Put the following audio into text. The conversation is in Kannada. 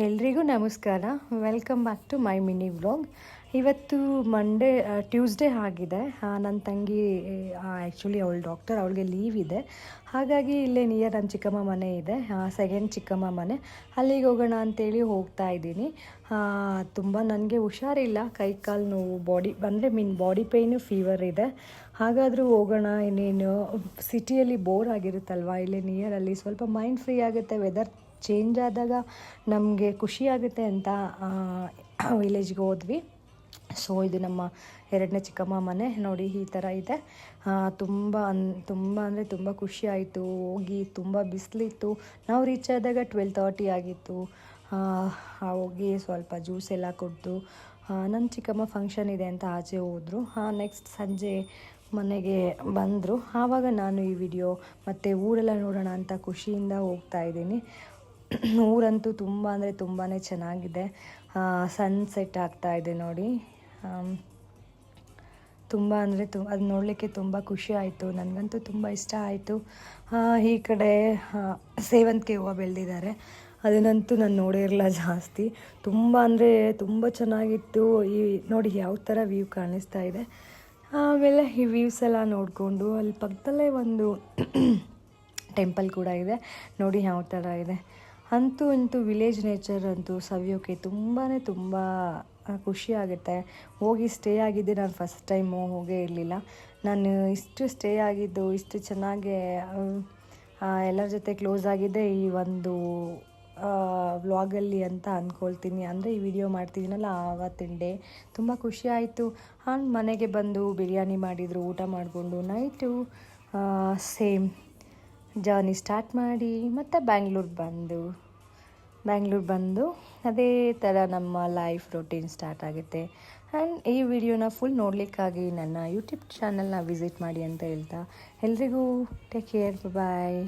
ಎಲ್ರಿಗೂ ನಮಸ್ಕಾರ. Welcome back to my mini vlog. ಇವತ್ತು ಟ್ಯೂಸ್ಡೇ ಆಗಿದೆ. ನನ್ನ ತಂಗಿ ಆ್ಯಕ್ಚುಲಿ ಅವಳು ಡಾಕ್ಟರ್, ಅವಳಿಗೆ ಲೀವ್ ಇದೆ. ಹಾಗಾಗಿ ಇಲ್ಲೇ ನಿಯರ್ ನನ್ನ ಚಿಕ್ಕಮ್ಮ ಮನೆ ಇದೆ, ಸೆಕೆಂಡ್ ಚಿಕ್ಕಮ್ಮ ಮನೆ. ಅಲ್ಲಿಗೆ ಹೋಗೋಣ ಅಂತೇಳಿ ಹೋಗ್ತಾ ಇದ್ದೀನಿ. ತುಂಬ ನನಗೆ ಹುಷಾರಿಲ್ಲ, ಕೈ ಕಾಲು ನೋವು, ಬಾಡಿ ಪೇಯ್ನು, ಫೀವರ್ ಇದೆ. ಹಾಗಾದರೂ ಹೋಗೋಣ. ಇನ್ನೇನು ಸಿಟಿಯಲ್ಲಿ ಬೋರ್ ಆಗಿರುತ್ತಲ್ವ, ಇಲ್ಲೇ ನಿಯರಲ್ಲಿ ಸ್ವಲ್ಪ ಮೈಂಡ್ ಫ್ರೀ ಆಗುತ್ತೆ. ವೆದರ್ ಚೇಂಜ್ ಆದಾಗ ನಮಗೆ ಖುಷಿ ಆಗುತ್ತೆ ಅಂತ ವಿಲೇಜ್ಗೆ ಹೋದ್ವಿ. ಸೊ ಇದು ನಮ್ಮ ಎರಡನೇ ಚಿಕ್ಕಮ್ಮ ಮನೆ ನೋಡಿ, ಈ ಥರ ಇದೆ. ತುಂಬ ಅಂದರೆ ತುಂಬ ಖುಷಿ ಆಯಿತು ಹೋಗಿ. ತುಂಬ ಬಿಸಿಲಿತ್ತು. ನಾವು ರೀಚ್ ಆದಾಗ 12:30 ಆಗಿತ್ತು. ಹೋಗಿ ಸ್ವಲ್ಪ ಜ್ಯೂಸ್ ಎಲ್ಲ ಕೊಟ್ಟು ನನ್ನ ಚಿಕ್ಕಮ್ಮ ಫಂಕ್ಷನ್ ಇದೆ ಅಂತ ಆಚೆ ಹೋದರು. ನೆಕ್ಸ್ಟ್ ಸಂಜೆ ಮನೆಗೆ ಬಂದರು. ಆವಾಗ ನಾನು ಈ ವಿಡಿಯೋ ಮತ್ತು ಊರೆಲ್ಲ ನೋಡೋಣ ಅಂತ ಖುಷಿಯಿಂದ ಹೋಗ್ತಾ ಇದ್ದೀನಿ. ಊರಂತೂ ತುಂಬ ಅಂದರೆ ತುಂಬಾ ಚೆನ್ನಾಗಿದೆ. ಸನ್ಸೆಟ್ ಆಗ್ತಾ ಇದೆ ನೋಡಿ. ತುಂಬ ಅಂದರೆ ಅದು ನೋಡಲಿಕ್ಕೆ ತುಂಬ ಖುಷಿ ಆಯಿತು. ನನಗಂತೂ ತುಂಬ ಇಷ್ಟ ಆಯಿತು. ಈ ಕಡೆ ಸೇವಂತಿಗೆ ಹೂವು ಬೆಳೆದಿದ್ದಾರೆ. ಅದನ್ನಂತೂ ನಾನು ನೋಡಿರಲ್ಲ ಜಾಸ್ತಿ. ತುಂಬ ಅಂದರೆ ತುಂಬ ಚೆನ್ನಾಗಿತ್ತು. ಈ ನೋಡಿ ಯಾವ ಥರ ವ್ಯೂ ಕಾಣಿಸ್ತಾ ಇದೆ. ಆಮೇಲೆ ಈ ವ್ಯೂಸ್ ಎಲ್ಲ ನೋಡಿಕೊಂಡು ಅಲ್ಲಿ ಪಕ್ಕದಲ್ಲೇ ಒಂದು ಟೆಂಪಲ್ ಕೂಡ ಇದೆ ನೋಡಿ ಯಾವ ಥರ ಇದೆ. ಅಂತೂ ವಿಲೇಜ್ ನೇಚರ್ ಅಂತೂ ಸವಿಯೋಕ್ಕೆ ತುಂಬ ಖುಷಿ ಆಗುತ್ತೆ. ಹೋಗಿ ಸ್ಟೇ ಆಗಿದ್ದೆ ನಾನು ಫಸ್ಟ್ ಟೈಮು, ಹೋಗೇ ಇರಲಿಲ್ಲ. ನಾನು ಇಷ್ಟು ಸ್ಟೇ ಆಗಿದ್ದು, ಇಷ್ಟು ಚೆನ್ನಾಗಿ ಎಲ್ಲರ ಜೊತೆ ಕ್ಲೋಸ್ ಆಗಿದ್ದೆ ಈ ಒಂದು ವ್ಲಾಗಲ್ಲಿ ಅಂತ ಅಂದ್ಕೊಳ್ತೀನಿ. ಅಂದರೆ ಈ ವಿಡಿಯೋ ಮಾಡ್ತಿದ್ದೀನಲ್ಲ ಆವತ್ತಿನ ಡೇ ತುಂಬ ಖುಷಿ ಆಯಿತು. ಮನೆಗೆ ಬಂದು ಬಿರಿಯಾನಿ ಮಾಡಿದರು, ಊಟ ಮಾಡಿಕೊಂಡು ನೈಟು ಸೇಮ್ ಜರ್ನಿ ಸ್ಟಾರ್ಟ್ ಮಾಡಿ ಮತ್ತು ಬ್ಯಾಂಗ್ಳೂರು ಬಂದು ಅದೇ ಥರ ನಮ್ಮ ಲೈಫ್ ರೊಟೀನ್ ಸ್ಟಾರ್ಟ್ ಆಗುತ್ತೆ. ಆ್ಯಂಡ್ ಈ ವಿಡಿಯೋನ ಫುಲ್ ನೋಡಲಿಕ್ಕಾಗಿ ನನ್ನ ಯೂಟ್ಯೂಬ್ ಚಾನಲ್ನ ವಿಸಿಟ್ ಮಾಡಿ ಅಂತ ಹೇಳ್ತಾ ಎಲ್ರಿಗೂ ಟೇಕ್ ಕೇರ್, ಬಾಯ್.